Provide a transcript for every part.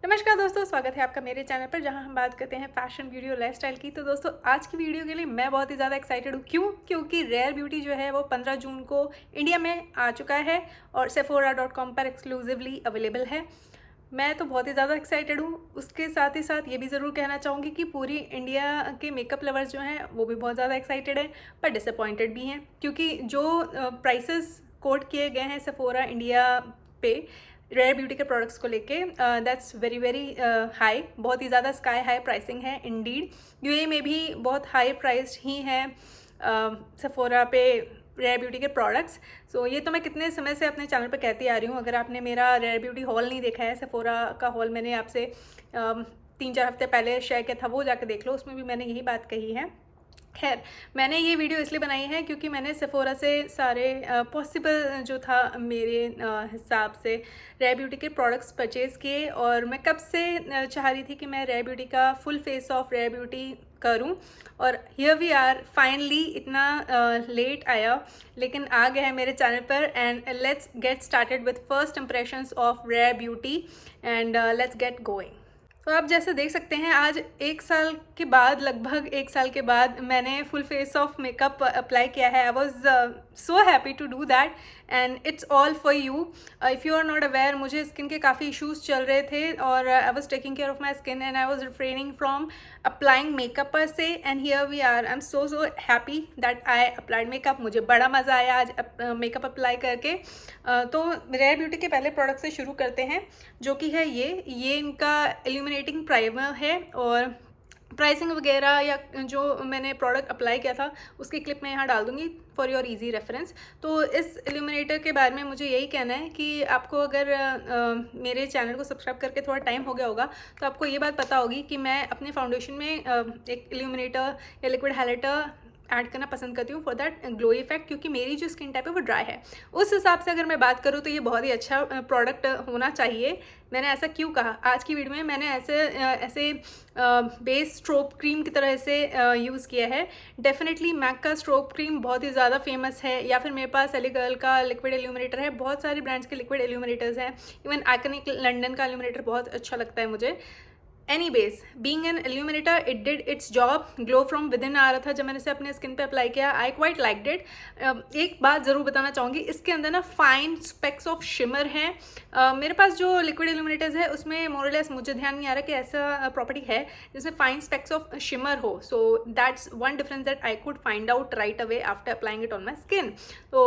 नमस्कार दोस्तों, स्वागत है आपका मेरे चैनल पर जहां हम बात करते हैं फैशन, ब्यूटी और लाइफस्टाइल की। तो दोस्तों, आज की वीडियो के लिए मैं बहुत ही ज़्यादा एक्साइटेड हूँ। क्यों? क्योंकि रेयर ब्यूटी जो है वो 15 जून को इंडिया में आ चुका है और sephora.com पर एक्सक्लूसिवली अवेलेबल है। मैं तो बहुत ही ज़्यादा एक्साइटेड हूँ। उसके साथ ही साथ ये भी ज़रूर कहना चाहूँगी कि पूरी इंडिया के मेकअप लवर्स जो हैं वो भी बहुत ज़्यादा एक्साइटेड हैं, पर डिसअपॉइंटेड भी हैं, क्योंकि जो प्राइसेस कोट किए गए हैं सेफोरा इंडिया पे रेयर ब्यूटी के प्रोडक्ट्स को लेके, दैट्स वेरी वेरी हाई। बहुत ही ज़्यादा स्काई हाई प्राइसिंग है इंडीड। यूए में भी बहुत हाई प्राइस्ड ही हैं सेफोरा पे रेयर ब्यूटी के प्रोडक्ट्स। सो ये तो मैं कितने समय से अपने चैनल पर कहती आ रही हूँ। अगर आपने मेरा रेयर ब्यूटी हॉल नहीं देखा है, सेफोरा का हॉल मैंने आपसे 3-4 हफ्ते पहले शेयर किया था, वो जाकर देख लो, उसमें भी मैंने यही बात कही है। खैर, मैंने ये वीडियो इसलिए बनाई है क्योंकि मैंने सेफोरा से सारे पॉसिबल जो था मेरे हिसाब से रेयर ब्यूटी के प्रोडक्ट्स परचेज़ किए, और मैं कब से चाह रही थी कि मैं रेयर ब्यूटी का full face of Rare Beauty करूं, और हियर वी आर फाइनली। इतना लेट आया लेकिन आ गया है मेरे चैनल पर। And let's get started with first impressions of Rare Beauty and let's get going. तो आप जैसे देख सकते हैं, आज 1 साल के बाद, लगभग 1 साल के बाद मैंने full face of makeup apply किया है। I was so happy to do that and it's all for you. If you are not aware, मुझे स्किन के काफ़ी इश्यूज चल रहे थे और I was taking care of my skin and I was refraining from applying makeup पर से। And here we are, I am so happy that I applied makeup. मुझे बड़ा मज़ा आया आज मेकअप अप्लाई करके। तो रेयर ब्यूटी के पहले प्रोडक्ट से शुरू करते हैं, जो कि है ये इनका इल्यूमिनेटिंग प्राइमर है। और प्राइसिंग वगैरह या जो मैंने प्रोडक्ट अप्लाई किया था उसकी क्लिप मैं यहाँ डाल दूँगी फॉर योर इजी रेफरेंस। तो इस इल्यूमिनेटर के बारे में मुझे यही कहना है कि आपको अगर मेरे चैनल को सब्सक्राइब करके थोड़ा टाइम हो गया होगा तो आपको ये बात पता होगी कि मैं अपने फाउंडेशन में एक इल्यूमिनेटर या लिक्विड हाइलाइटर ऐड करना पसंद करती हूँ फॉर दैट ग्लो इफेक्ट, क्योंकि मेरी जो स्किन टाइप है वो ड्राई है। उस हिसाब से अगर मैं बात करूँ तो ये बहुत ही अच्छा प्रोडक्ट होना चाहिए। मैंने ऐसा क्यों कहा? आज की वीडियो में मैंने ऐसे बेस स्ट्रोब क्रीम की तरह से यूज़ किया है। डेफिनेटली मैक का स्ट्रोब क्रीम बहुत ही ज़्यादा फेमस है, या फिर मेरे पास एलिगर्ल का लिक्विड एल्यूमिनेटर है। बहुत सारे ब्रांड्स के लिक्विड एल्यूमिनेटर्स हैं। इवन आइकनिक लंडन का एल्यूमिनेटर बहुत अच्छा लगता है मुझे। Anyways, being an illuminator, it did its job. Glow from within आ रहा था जब मैंने इसे अपने स्किन पे अप्लाई किया। I quite liked it. एक बात ज़रूर बताना चाहूँगी, इसके अंदर ना फाइन स्पेक्स ऑफ शिमर हैं। मेरे पास जो लिक्विड इल्यूमिनेटर्स है उसमें मोरलेस मुझे ध्यान नहीं आ रहा कि ऐसा प्रॉपर्टी है जिसमें फाइन स्पेक्स ऑफ शिमर हो। So that's one difference that I could find out right away after applying it on my skin. तो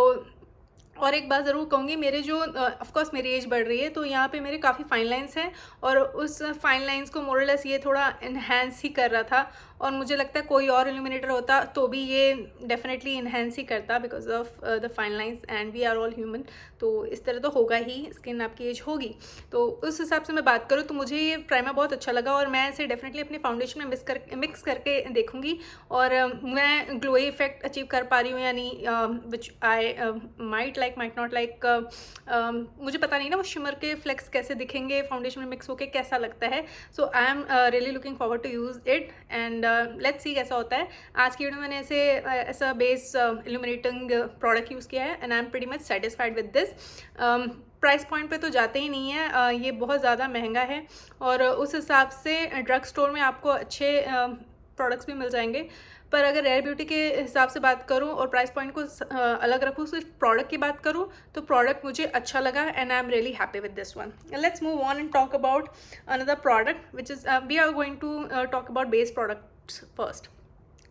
और एक बात ज़रूर कहूँगी, मेरे जो ऑफकोर्स मेरी एज बढ़ रही है तो यहाँ पे मेरे काफ़ी फाइन लाइंस हैं, और उस फाइन लाइंस को मोरलेस ये थोड़ा इन्हेंस ही कर रहा था। और मुझे लगता है कोई और इल्यूमिनेटर होता तो भी ये डेफिनेटली इन्हेंस ही करता because of the fine lines, and we are all human. तो इस तरह तो होगा ही, स्किन आपकी एज होगी। तो उस हिसाब से मैं बात करूँ तो मुझे ये प्राइमर बहुत अच्छा लगा, और मैं इसे डेफिनेटली अपने फाउंडेशन में मिक्स करके देखूँगी। और मैं ग्लोई इफेक्ट अचीव कर पा रही हूँ या नहीं, विच आई माइट नॉट लाइक। मुझे पता नहीं ना वो शिमर के फ्लेक्स कैसे दिखेंगे फाउंडेशन में मिक्स होके, कैसा लगता है। So I am really looking forward to use it and let's see कैसा होता है। आज की वीडियो में मैंने ऐसा बेस इल्यूमिनेटिंग प्रोडक्ट यूज़ किया है and I am pretty much satisfied with this. Price point पे तो जाते ही नहीं है, ये बहुत ज़्यादा महंगा है, और उस हिसाब से ड्रग स्टोर में आपको अच्छे प्रोडक्ट्स भी मिल जाएंगे। पर अगर रेयर ब्यूटी के हिसाब से बात करूं और प्राइस पॉइंट को अलग रखूं, सिर्फ प्रोडक्ट की बात करूं तो प्रोडक्ट मुझे अच्छा लगा and I am really happy with this one. Let's move on and talk about another product which is we are going to talk about base products first.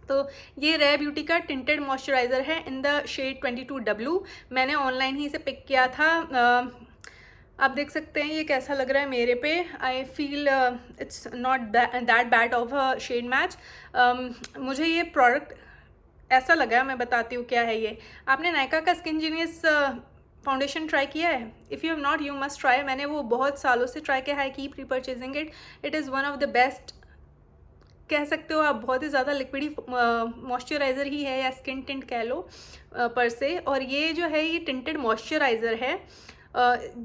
तो ये रेयर ब्यूटी का टिंटेड मॉइस्चराइज़र है in the shade 22W। मैंने online ही इसे pick किया था। आप देख सकते हैं ये कैसा लग रहा है मेरे पे। I feel it's not that bad of a shade match. मुझे ये प्रोडक्ट ऐसा लगा, मैं बताती हूँ क्या है ये। आपने नायका का स्किन जीनियस फाउंडेशन ट्राई किया है? If you have not, you must try. मैंने वो बहुत सालों से ट्राई किया है, I keep repurchasing it. It is one of the best, कह सकते हो आप, बहुत ही ज़्यादा लिक्विडी मॉइस्चराइज़र ही है, या स्किन टिंट कह लो पर से। और ये जो है ये टिंटेड मॉइस्चराइज़र है।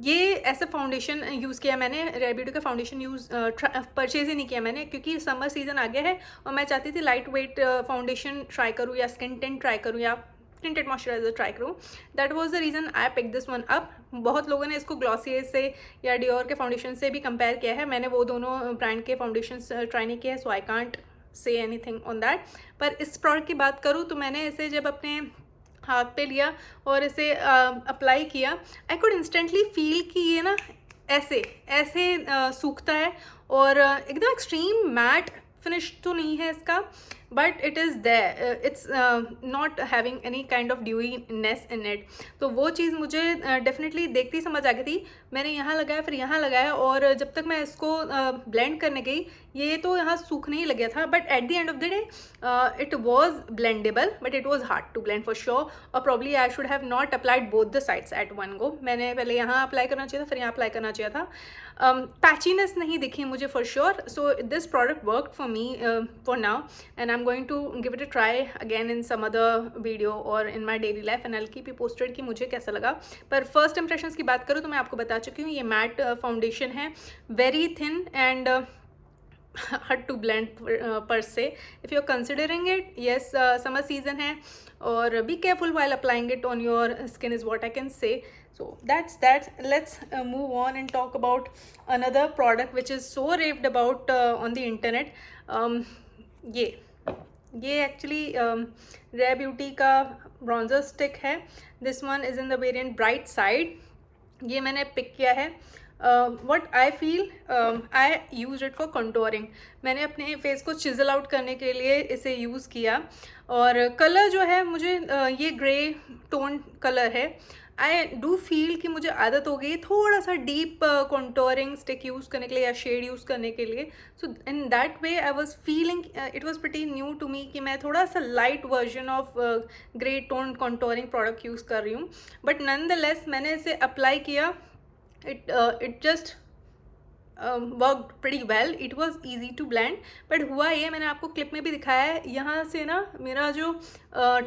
ये ऐसा फाउंडेशन यूज़ किया मैंने, रेयर ब्यूटी का फाउंडेशन परचेज़ ही नहीं किया मैंने, क्योंकि समर सीज़न आ गया है और मैं चाहती थी लाइट वेट फाउंडेशन ट्राई करूँ या स्किन टिंट ट्राई करूँ या टिंटेड मॉइस्चराइजर ट्राई करूँ. That was the reason I pick this one up. बहुत लोगों ने इसको ग्लॉसियर से या डियोर के फाउंडेशन से भी कंपेयर किया है. मैंने वो दोनों ब्रांड के फाउंडेशन ट्राई नहीं किए हैं, so I can't say anything on that. पर इस प्रोडक्ट की बात करूँ तो मैंने इसे जब अपने हाथ पे लिया और इसे अप्लाई किया, आई कुड इंस्टेंटली फील कि ये ना ऐसे ऐसे सूखता है और एकदम एक्सट्रीम मैट फिनिश तो नहीं है इसका, but it is there, it's not having any kind of dewiness in it. तो वो चीज़ मुझे डेफिनेटली देखते ही समझ आ गई थी. मैंने यहाँ लगाया, फिर यहाँ लगाया, और जब तक मैं इसको ब्लेंड करने गई ये तो यहाँ सूखने ही लग गया था. But at the end of the day it was blendable, but it was hard to blend for sure. और probably I should have not applied both the sides at one go. मैंने पहले यहाँ अप्लाई करना चाहिए था, फिर यहाँ apply करना चाहिए था. पैचीनेस नहीं दिखी मुझे for sure. So this product work for me for now, and I M going to give it a try again in some other video or in my daily life, and I'll keep you posted कि मुझे कैसा लगा. पर first impressions की बात करूँ तो मैं आपको बता चुकी हूँ ये मैट फाउंडेशन है, very thin and hard to blend per se. If you're considering it, yes, summer season है, और be careful while applying it on your skin is what I can say. So that's that. Let's move on and talk about another product which is so raved about on the internet. ये actually rare Beauty का bronzer stick है. This one is in the variant bright side. ये मैंने pick किया है. What I feel, I use it for contouring. मैंने अपने face को चिजल आउट करने के लिए इसे यूज़ किया, और कलर जो है मुझे ये ग्रे टोन कलर है. आई डू फील कि मुझे आदत हो गई थोड़ा सा डीप कॉन्टोरिंग स्टिक यूज़ करने के लिए या शेड यूज़ करने के लिए. So in that way I was feeling it was pretty new to me कि मैं थोड़ा सा light version of grey tone contouring product use कर रही हूँ. बट नन द लेस मैंने इसे अप्लाई किया, it just worked pretty well. It was easy to blend. But हुआ ये, मैंने आपको क्लिप में भी दिखाया है, यहाँ से ना मेरा जो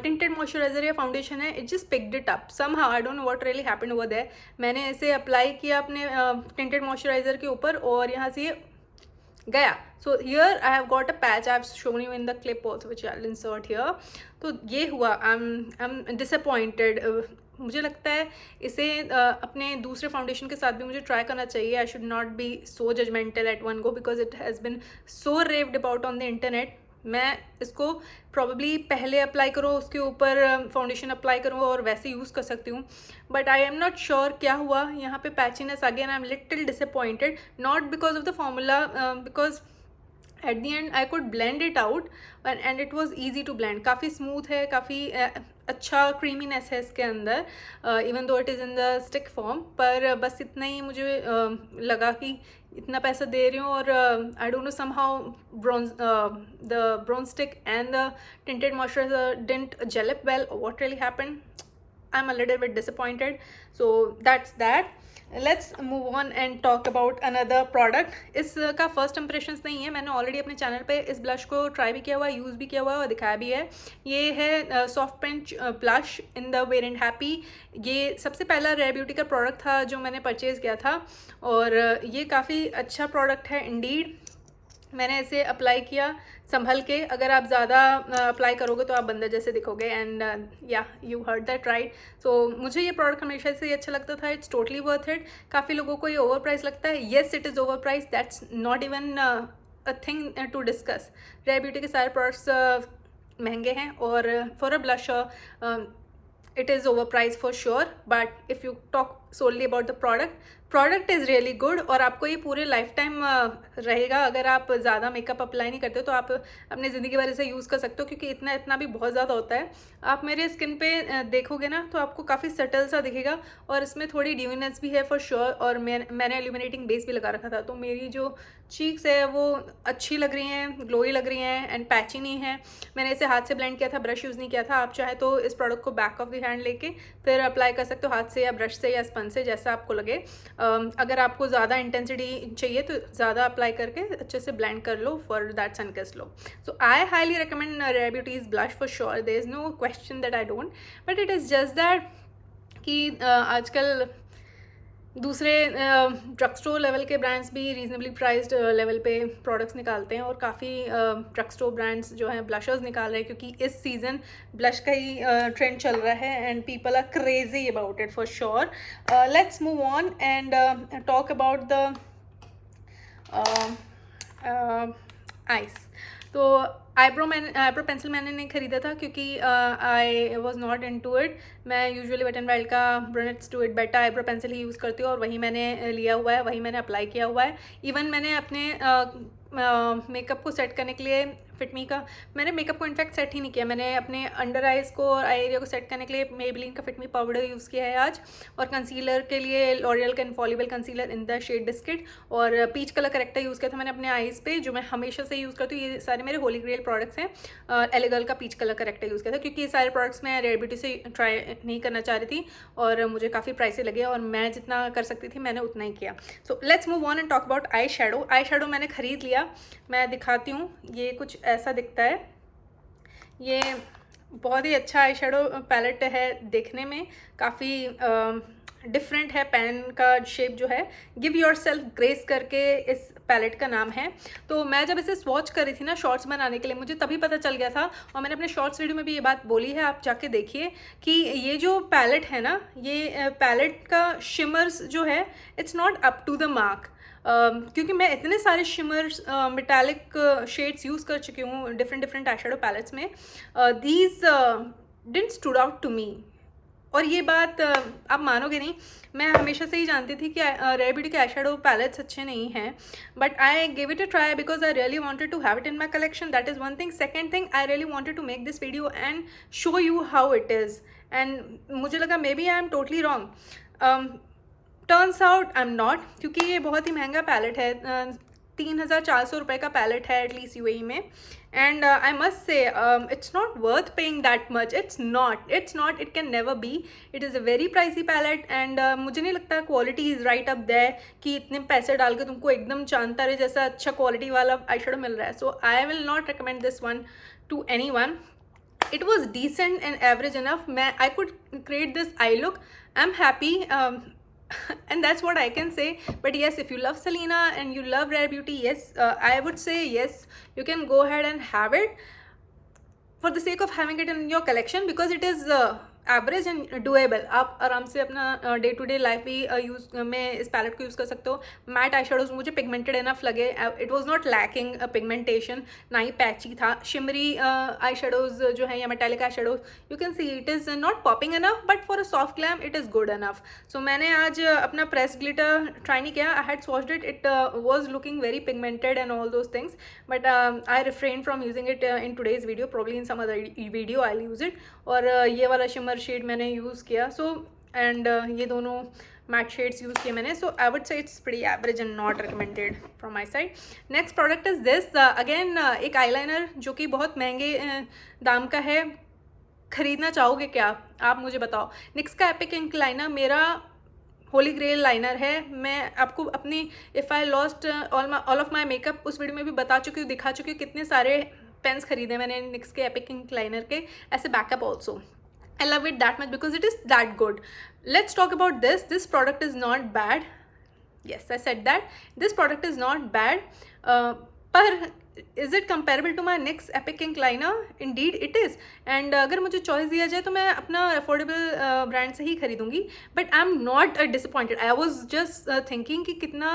टिंटेड मॉइस्चराइजर या फाउंडेशन है, it just picked it up somehow. I don't know what really happened over there. मैंने इसे अप्लाई किया अपने टिंटेड मॉइस्चराइजर के ऊपर और यहाँ से ये गया. So here I have got a patch. I have shown you in the clip also which I will insert here. तो ये हुआ. I am disappointed. मुझे लगता है इसे अपने दूसरे फाउंडेशन के साथ भी मुझे ट्राई करना चाहिए. I should not be so judgmental at one go because it has been so raved about on the internet. मैं इसको प्रॉब्ली पहले अप्लाई करो, उसके ऊपर फाउंडेशन अप्लाई करूँ और वैसे यूज़ कर सकती हूँ. But I am not sure क्या हुआ. यहाँ पे पैचीनेस आ गया, I am little disappointed. Not because of the formula, because at the end I could blend it out and it was easy to blend. काफ़ी स्मूथ है, काफ़ी अच्छा क्रीमीनेस है इसके अंदर, even though it is in the stick form. पर बस इतना ही मुझे लगा कि इतना पैसा दे रही हूँ और आई don't know somehow the bronze stick and the tinted moisturizer didn't gel up well, or what really happened. I'm a little bit disappointed. So that's that. Let's move on and talk about another product. इसका first impressions नहीं है, मैंने already अपने channel पे इस blush को try भी किया हुआ है, यूज़ भी किया हुआ है और दिखाया भी है. ये है soft pinch blush in the variant happy. ये सबसे पहला रेयर ब्यूटी का प्रोडक्ट था जो मैंने परचेज़ किया था और ये काफ़ी अच्छा प्रोडक्ट है इंडीड. मैंने इसे अप्लाई किया संभल के. अगर आप ज़्यादा अप्लाई करोगे तो आप बंदर जैसे दिखोगे. And yeah you heard that right. So मुझे ये प्रोडक्ट हमेशा से अच्छा लगता था. It's totally worth it. काफ़ी लोगों को ये ओवर प्राइस लगता है. Yes it is over price. That's not even a thing to discuss. Rare Beauty के सारे प्रोडक्ट्स महंगे हैं और for a blush it is overpriced for sure. But if you talk solely about the product is really good और आपको ये पूरे life time रहेगा. अगर आप ज़्यादा मेकअप अप्लाई नहीं करते हो तो आप अपनी ज़िंदगी भर इसे यूज़ कर सकते हो, क्योंकि इतना भी बहुत ज़्यादा होता है. आप मेरे स्किन पे देखोगे ना तो आपको काफ़ी सटल सा दिखेगा और इसमें थोड़ी ड्यूनेस भी है फॉर श्योर. और मैंने इल्यूमिनेटिंग बेस भी लगा रखा था, तो मेरी जो चीक्स है वो अच्छी लग रही हैं, ग्लोई लग रही हैं एंड पैची नहीं है. मैंने इसे हाथ से ब्लेंड किया था, ब्रश यूज़ नहीं किया था. आप चाहे तो इस प्रोडक्ट को बैक ऑफ द हैंड लेके फिर अप्लाई कर सकते हो, हाथ से या ब्रश से या स्पंज से, जैसा आपको लगे. अगर आपको ज़्यादा इंटेंसिटी चाहिए तो ज़्यादा अप्लाई करके अच्छे से ब्लेंड कर लो for that sunkissed look. So I highly recommend Rare Beauty's blush for sure. There is no question that I don't. But it is just that कि आजकल दूसरे ड्रग स्टोर लेवल के ब्रांड्स भी रीजनेबली प्राइस्ड लेवल पे products निकालते हैं, और काफ़ी ड्रग स्टोर ब्रांड्स जो हैं ब्लशर्स निकाल रहे हैं, क्योंकि इस सीज़न ब्लश का ही ट्रेंड चल रहा है and people are crazy about it for sure. Let's move on and talk about the eyes. तो आईब्रो पेंसिल मैंने नहीं ख़रीदा था क्योंकि I was not into it. मैं यूजुअली वेट एंड वाइल्ड का brunettes do it better eyebrow pencil ही use करती हूँ, और वही मैंने लिया हुआ है, वही मैंने अप्लाई किया हुआ है. इवन मैंने अपने मेकअप को सेट करने के लिए फिटमी का, मैंने मेकअप को इनफैक्ट सेट ही नहीं किया, मैंने अपने अंडर आइज़ को और आई एरिया को सेट करने के लिए मेबेलिन का फिटमी पाउडर यूज़ किया है आज. और कंसीलर के लिए लॉरियल का infallible concealer in the shade biscuit, और पीच कलर करेक्टर यूज़ किया था मैंने अपने आइज़ पे, जो मैं हमेशा से यूज़ करती हूँ. ये सारे मेरे होली ग्रेल प्रोडक्ट्स हैं. एलेगल का पीच कलर करेक्टर यूज़ किया था क्योंकि ये सारे प्रोडक्ट्स मैं रेयर ब्यूटी से ट्राई नहीं करना चाह रही थी, और मुझे काफ़ी प्राइसी लगे, और मैं जितना कर सकती थी मैंने उतना ही किया. So let's move on and talk about eye shadow. Eye shadow मैंने ख़रीद लिया, मैं दिखाती हूँ. ये कुछ ऐसा दिखता है. ये बहुत ही अच्छा आई शेडो पैलेट है, देखने में काफ़ी डिफरेंट है. पेन का शेप जो है, गिव योर सेल्फ ग्रेस करके इस पैलेट का नाम है. तो मैं जब इसे स्वॉच कर रही थी ना शॉर्ट्स बनाने के लिए, मुझे तभी पता चल गया था, और मैंने अपने शॉर्ट्स वीडियो में भी ये बात बोली है, आप जाके देखिए, कि ये जो पैलेट है ना, ये पैलेट का शिमर्स जो है, it's not up to the mark. क्योंकि मैं इतने सारे शिमर्स मेटालिक शेड्स यूज़ कर चुकी हूँ डिफरेंट आई शेडो पैलेट्स में, these didn't stood out to me. और ये बात आप मानोगे नहीं, मैं हमेशा से ही जानती थी कि रेयर ब्यूटी के आई शेडो पैलेट्स अच्छे नहीं हैं, but I give it a try because I really wanted to have it in my collection. That is one thing. Second thing, I really wanted to make this video and show you how it is. And मुझे लगा maybe I am totally wrong. Turns out I am not, क्योंकि ये बहुत ही महंगा palette है. 3,400 रुपये का palette है एटलीस्ट यूएई में. And I must say it's not worth paying that much. It's not, it can never be. It is a very pricey palette, and मुझे नहीं लगता quality is right up there कि इतने पैसे डाल के तुमको एकदम चांतारे जैसा अच्छा क्वालिटी वाला आई शेडो मिल रहा है. So I will not recommend this one to anyone. It was decent and average enough. I could create this eye look. I'm happy, and that's what I can say. But yes, if you love Selena and you love Rare Beauty, yes, I would say yes, you can go ahead and have it for the sake of having it in your collection, because it is average and doable. आप आराम से अपना day to day life भी use में इस palette को use कर सकते हो. मैट आई शेडोज मुझे पिगमेंटेड इनफ लगे. It was not lacking pigmentation, ना ही पैची था. शिमरी आई शेडोज जो है या metallic eye shadows, you can see it is not popping enough, but for a soft glam it is good enough. So मैंने आज अपना प्रेस ग्लिटर ट्राई नहीं किया. I had swatched it, it was looking very pigmented and all those things, but I refrain from using it in today's video. Probably in some other video I use it. और ये वाला shimmer shade मैंने use किया. So and ये दोनों mat shades use किए मैंने. So I would say it's pretty average and not recommended from my side. Next product is this. Again एक आईलाइनर जो कि बहुत महंगे दाम का है. ख़रीदना चाहोगे क्या आप मुझे बताओ. निक्स का एपिक इंक लाइनर मेरा होली ग्रेल लाइनर है. मैं आपको अपनी if I lost all of my makeup उस वीडियो में भी बता चुकी हूँ, दिखा चुकी हूँ कितने सारे पेन्स खरीदे मैंने निक्स के एपिक इंक लाइनर के as a backup also. I love it that much because it is that good. Let's talk about this. This product is not bad. Yes, I said that. This product is not bad. पर is it comparable to my NYX Epic Ink Liner? Indeed it is. And अगर मुझे choice दिया जाए तो मैं अपना affordable brand से ही खरीदूंगी. But I am not disappointed. I was just thinking कि कितना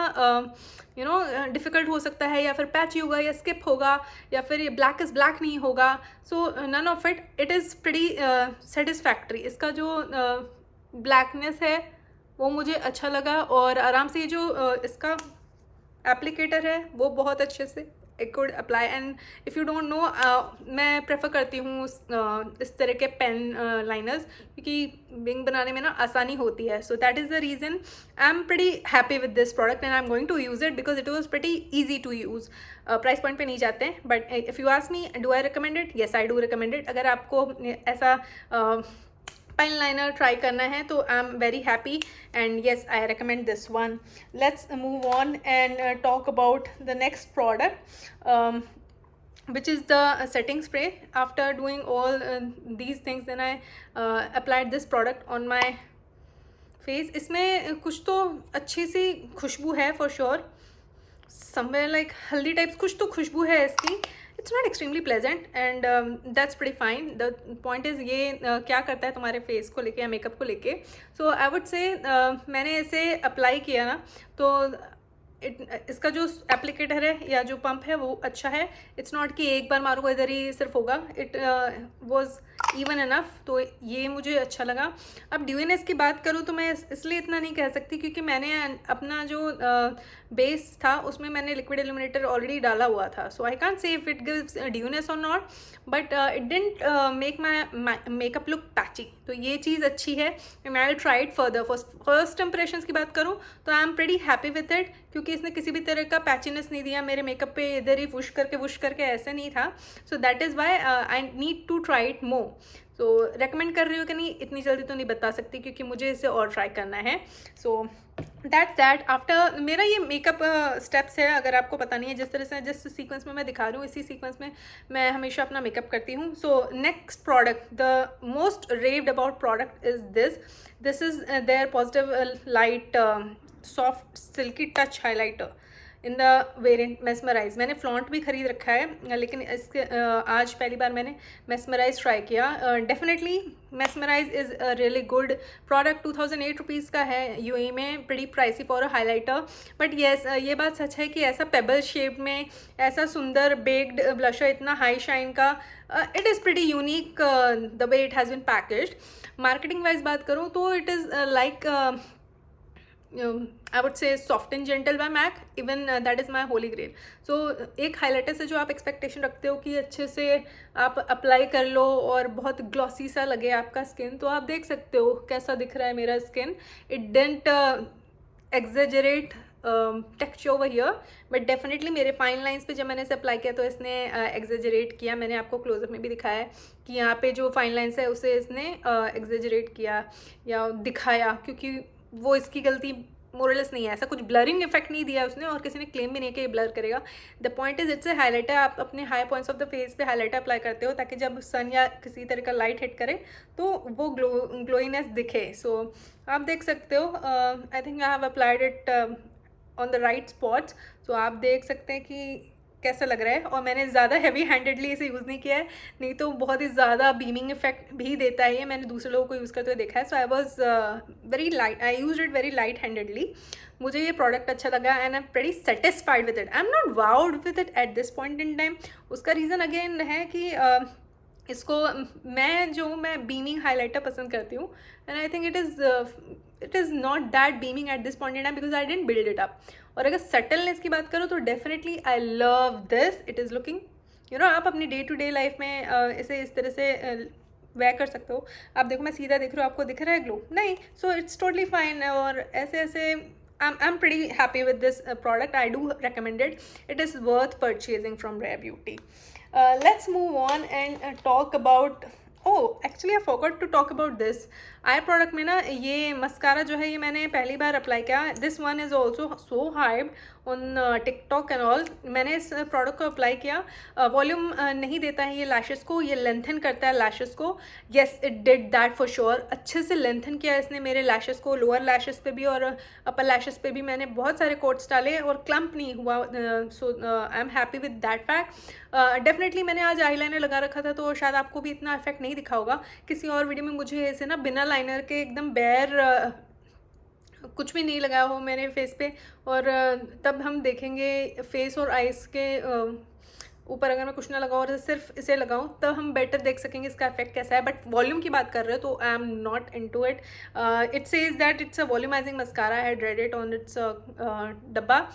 यू नो डिफ़िकल्ट हो सकता है, या फिर पैची होगा, या स्किप होगा, या फिर ये ब्लैक इज़ ब्लैक नहीं होगा. So none of it. It is pretty satisfactory. इसका जो ब्लैकनेस है वो मुझे अच्छा लगा, और आराम से ये जो इसका एप्लीकेटर है वो बहुत अच्छे से I could apply. And if you don't know, मैं प्रेफर करती हूँ इस तरह के पेन लाइनर्स, क्योंकि विंग बनाने में ना आसानी होती है. So that is the reason I am pretty happy with this product and I am going to use it because it was pretty easy to use. Price point पे नहीं जाते हैं. But if you ask me do I recommend it, yes I do recommend it. अगर आपको ऐसा pen liner try करना है तो I am very happy, and yes I recommend this one. Let's move on and talk about the next product, which is the setting spray. After doing all these things, then I applied this product on my face. इसमें कुछ तो अच्छी सी खुशबू है for sure, somewhere like हल्दी types कुछ तो खुशबू है इसकी। It's not extremely pleasant and that's pretty fine. The point is ये क्या करता है तुम्हारे फेस को लेके या मेकअप को लेके। सो आई वुड से मैंने इसे अप्लाई किया ना, तो इसका जो एप्लीकेटर है या जो पंप है वो अच्छा है। इट्स नॉट कि एक बार मारो इधर ही सिर्फ होगा, इट वॉज इवन इनफ, तो ये मुझे अच्छा लगा। अब ड्यूनेस की बात करूँ तो मैं इसलिए इतना नहीं कह सकती क्योंकि मैंने अपना जो बेस था उसमें मैंने लिक्विड इल्यूमिनेटर ऑलरेडी डाला हुआ था। So I can't say if it gives dewiness और not, but it didn't make my makeup look patchy, तो ये चीज़ अच्छी है। मैं will try it further. First impressions की बात करूँ तो I am pretty happy with it, क्योंकि इसने किसी भी तरह का पैचीनेस नहीं दिया मेरे मेकअप पे, इधर ही वुश करके ऐसे नहीं था। So that is why I need to try it more. So recommend कर रही हूँ कि नहीं, इतनी जल्दी तो नहीं बता सकती क्योंकि मुझे इसे और ट्राई करना है। सो दैट आफ्टर मेरा ये मेकअप स्टेप्स है। अगर आपको पता नहीं है, जिस तरह से जिस सीक्वेंस में मैं दिखा रही हूँ इसी सीक्वेंस में मैं हमेशा अपना मेकअप करती हूँ। So next product, the most raved about product is this is their positive light soft silky touch highlighter in the variant mesmerize. मैंने फ्लॉन्ट भी खरीद रखा है, लेकिन इसके आज पहली बार मैंने मेस्मराइज ट्राई किया। Definitely mesmerise is a really good product. 2008 rupees का है यूएई में, pretty pricey for a highlighter, but yes ये बात सच है कि ऐसा पेबल शेप में ऐसा सुंदर बेक्ड ब्लशर इतना हाई शाइन का, it is pretty unique the way it has been packaged. Marketing wise बात करूँ तो it is like I would say soft and gentle by MAC, even that is my holy grail. So एक highlighter से जो आप expectation रखते हो कि अच्छे से आप अप्लाई कर लो और बहुत ग्लॉसी सा लगे आपका स्किन, तो आप देख सकते हो कैसा दिख रहा है मेरा skin. It didn't exaggerate texture over here, but definitely मेरे फाइन लाइंस पे जब मैंने इसे अप्लाई किया तो इसने एग्जेजरेट किया। मैंने आपको क्लोजअप में भी दिखाया है कि यहाँ पे जो फाइन लाइंस है उसे इसने एग्जेजरेट किया या दिखाया, क्योंकि वो इसकी गलती मोरलेस नहीं है। ऐसा कुछ ब्लरिंग इफेक्ट नहीं दिया उसने और किसी ने क्लेम भी नहीं किया ब्लर करेगा। The point is it's a highlighter. आप अपने high points of the face पे हाइलाइटर अप्लाई करते हो ताकि जब सन या किसी तरह का लाइट हिट करे तो वो ग्लोइनेस दिखे। सो आप देख सकते हो, I think I have applied it on the right spots. So आप देख सकते हैं कि कैसा लग रहा है, और मैंने ज़्यादा हैवी हैंडेडली इसे यूज़ नहीं किया है, नहीं तो बहुत ही ज़्यादा बीमिंग इफेक्ट भी देता है ये। मैंने दूसरे लोगों को यूज़ करते हुए देखा है। So I was very light, I use it very light handedly. मुझे ये प्रोडक्ट अच्छा लगा and I am very satisfied with it. I am not wowed with it at this point in time. उसका reason again है कि इसको मैं beaming highlighter पसंद करती हूँ, and I think it is not that beaming at this point in time because I didn't build it up. और अगर सटलनेस की बात करो तो definitely I love this. It is looking आप अपनी डे टू डे लाइफ में इसे इस तरह से वेयर कर सकते हो। आप देखो मैं सीधा देख रही हूँ, आपको दिख रहा है ग्लो नहीं? So it's totally fine. और ऐसे I'm pretty happy with this product. I do recommend it. It is worth purchasing from Rare Beauty. Let's move on and talk about, oh actually I forgot to talk about this I product में ना ये mascara जो है ये मैंने पहली बार apply किया। This one is also so hype on TikTok and all. मैंने इस प्रोडक्ट को अप्लाई किया, वॉल्यूम नहीं देता है ये लैशेस को, ये लेंथन करता है लैशेस को। Yes it did that for sure. अच्छे से लेंथन किया इसने मेरे लैशेस को, लोअर लैशेस पे भी और अपर लैशेस पे भी मैंने बहुत सारे कोट्स डाले और क्लम्प नहीं हुआ। So I am happy with that fact. Definitely मैंने आज आईलाइनर लगा रखा था तो शायद आपको भी इतना इफेक्ट नहीं दिखा होगा। किसी और वीडियो में मुझे ऐसे ना बिना लाइनर के एकदम बेयर कुछ भी नहीं लगाया हो मेरे फेस पे, और तब हम देखेंगे फेस और आइज़ के ऊपर अगर मैं कुछ ना लगाऊँ और सिर्फ इसे लगाऊँ तब हम बेटर देख सकेंगे इसका इफेक्ट कैसा है। बट वॉल्यूम की बात कर रहे हो तो I am not into it. It says that it's a volumising mascara. I had read it on it's डब्बा।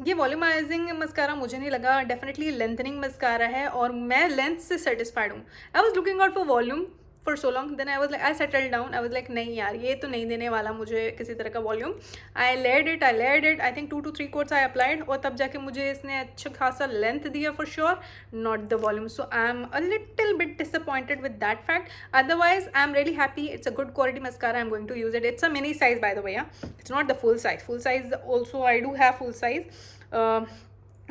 ये वॉल्यूमाइजिंग मस्कारा मुझे नहीं लगा, डेफिनेटली लेंथनिंग मस्कारा है और मैं लेंथ से सेटिस्फाइड हूँ। I was looking out for volume for so long, then I settle down. I was like नहीं यार ये तो नहीं देने वाला मुझे किसी तरह का volume. I layered it I think 2 to 3 coats I applied, और तब जाके मुझे इसने अच्छा खासा लेंथ दिया for sure, not the volume. So I am a little bit disappointed with that fact. Otherwise I am really happy. It's a good quality mascara, I am going to use it. It's a mini size by the way, it's not the full size. Full size also I do have full size.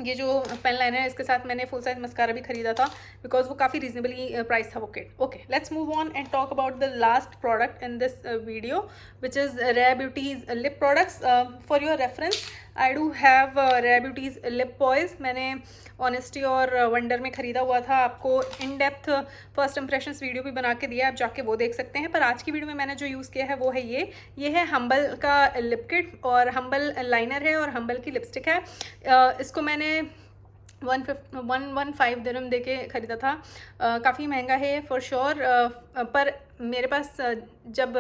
ये जो pen liner है इसके साथ मैंने full size mascara भी खरीदा था because वो काफ़ी रीजनेबली प्राइस था वो किट। Okay, let's move on and talk about the last product in this video which is Rare Beauty's lip products. For your reference I do have Rare Beauty's lip poise. मैंने honesty और wonder में ख़रीदा हुआ था। आपको in depth first impressions video भी बना के दिया है, आप जाके वो देख सकते हैं। पर आज की वीडियो में मैंने जो यूज़ किया है वो है ये है हम्बल का लिप किट और हम्बल लाइनर है और हम्बल की लिपस्टिक है। इसको मैंने 115 दिरहम दे के ख़रीदा था। काफ़ी महंगा है फॉर श्योर, पर मेरे पास जब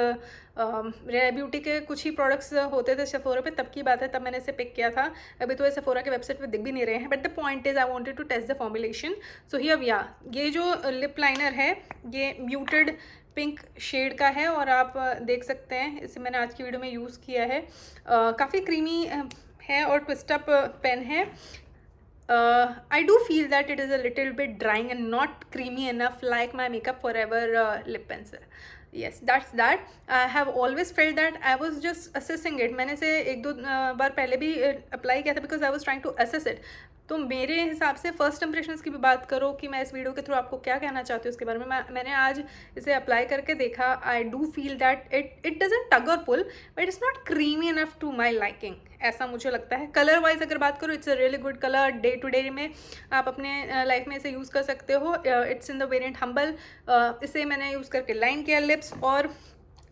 रेयर ब्यूटी के कुछ ही प्रोडक्ट्स होते थे सेफोरा पे तब की बात है, तब मैंने इसे पिक किया था। अभी तो ये सेफोरा के वेबसाइट पे दिख भी नहीं रहे हैं, but the point is I wanted to test the formulation. So here yeah ये जो लिप लाइनर है ये म्यूटेड पिंक शेड का है और आप देख सकते हैं इसे मैंने आज की वीडियो में यूज़ किया है। काफ़ी क्रीमी है और ट्विस्ट अप पेन है। I do feel that it is a little bit drying and not creamy enough like my Makeup Forever lip pencil. Yes, that's that. I have always felt that I was just assessing it. मैंने इसे एक दो बार पहले भी apply किया था because I was trying to assess it. तो मेरे हिसाब से फर्स्ट इंप्रेशंस की भी बात करो कि मैं इस वीडियो के थ्रू आपको क्या कहना चाहती हूँ उसके बारे में। मैंने आज इसे अप्लाई करके देखा। I do feel that it doesn't tug और pull but it's not creamy enough to my liking, ऐसा मुझे लगता है। कलर वाइज अगर बात करो it's a really good colour. Day to day में आप अपने लाइफ में इसे यूज़ कर सकते हो। It's in the variant humble. इसे मैंने यूज़ करके लाइन किया लिप्स। और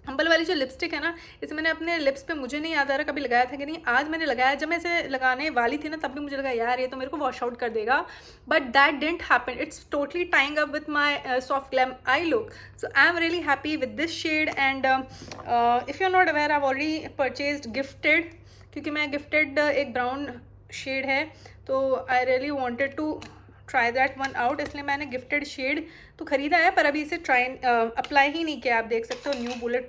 हम्बल वाली जो लिपस्टिक है ना, इसे मैंने अपने लिप्स पे, मुझे नहीं याद आ रहा कभी लगाया था कि नहीं, आज मैंने लगाया। जब मैं इसे लगाने वाली थी ना तब भी मुझे लगा यार ये तो मेरे को वॉश आउट कर देगा, but that didn't happen. It's totally tying up with my soft glam eye look. So I am really happy with this shade. And if you are not aware I already purchased gifted, क्योंकि मैं gifted एक brown shade है तो I really wanted to try that one out, इसलिए मैंने gifted shade तो ख़रीदा है पर अभी इसे अप्लाई ही नहीं किया। आप देख सकते हो न्यू बुलेट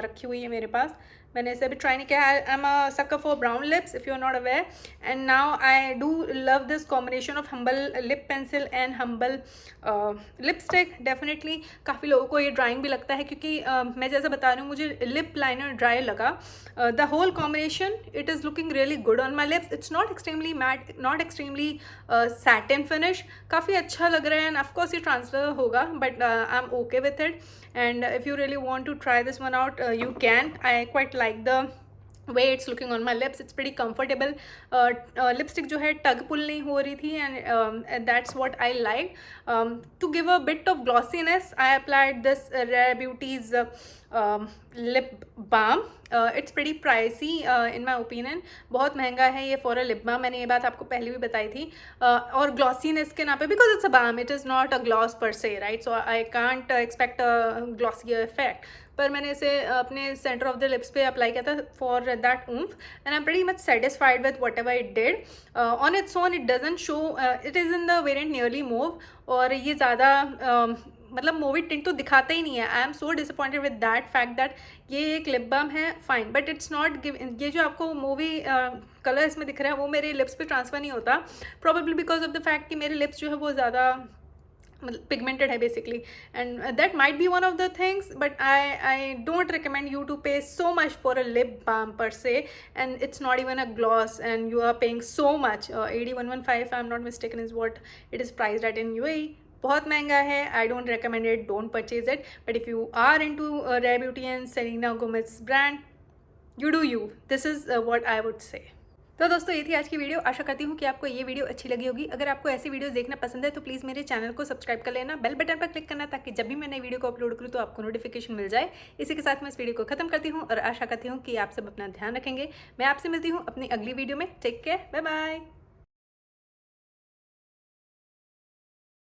रखी हुई है मेरे पास, मैंने इसे अभी ट्राई नहीं किया। I am a sucker for brown lips if you are not aware. And now I do love this combination of humble lip pencil and humble lipstick. Definitely काफ़ी लोगों को ये ड्राइंग भी लगता है क्योंकि मैं जैसा बता रही हूँ मुझे लिप लाइनर ड्राई लगा। The whole combination it is looking really good on my lips. It's not extremely matte, not extremely satin finish, काफ़ी अच्छा लग रहा है। एंड ऑफकोर्स ये ट्रांसफर होगा but I am okay with it. And if you really want to try this one out, you can. I quite like the way it's looking on my lips. It's pretty comfortable. Lipstick जो है टग पुल नहीं हो रही थी and that's what I like. To give a bit of glossiness, I applied this Rare Beauty's lip balm. It's pretty pricey in my opinion. बहुत महंगा है ये for a lip balm. मैंने ये बात आपको पहले भी बताई थी। और glossiness के नाम पे, because it's a balm, it is not a gloss per se, right? So I can't expect a glossier effect. पर मैंने इसे अपने सेंटर ऑफ द लिप्स पे अप्लाई किया था for that oomph and I am pretty much satisfied with whatever it did. On its own it doesn't show, it is in the variant nearly mauve और ये ज़्यादा मतलब movie tint तो दिखाता ही नहीं है। आई am so disappointed with that fact that ये एक लिप बाम है fine but it's not give, ये जो आपको मूवी कलर इसमें दिख रहा है वो मेरे लिप्स पे ट्रांसफ़र नहीं होता, probably because of the fact कि मेरे लिप्स जो है वो ज़्यादा pigmented है basically, and that might be one of the things, but I don't recommend you to pay so much for a lip balm per se, and it's not even a gloss and you are paying so much. AD115 if I'm not mistaken is what it is priced at in UAE. बहुत महंगा है. I don't recommend it, don't purchase it, but if you are into Rare Beauty and Selena Gomez brand, you do you. This is what I would say. तो दोस्तों ये थी आज की video. आशा करती हूँ कि आपको ये वीडियो अच्छी लगी होगी। अगर आपको ऐसी वीडियोस देखना पसंद है तो प्लीज़ मेरे चैनल को सब्सक्राइब कर लेना, बेल बटन पर क्लिक करना ताकि जब भी मैं नई वीडियो को अपलोड करूँ तो आपको नोटिफिकेशन मिल जाए। इसी के साथ मैं इस वीडियो को खत्म करती हूँ और आशा करती हूँ कि आप सब अपना ध्यान रखेंगे। मैं आपसे मिलती हूँ अपनी अगली वीडियो में। Take care, bye bye.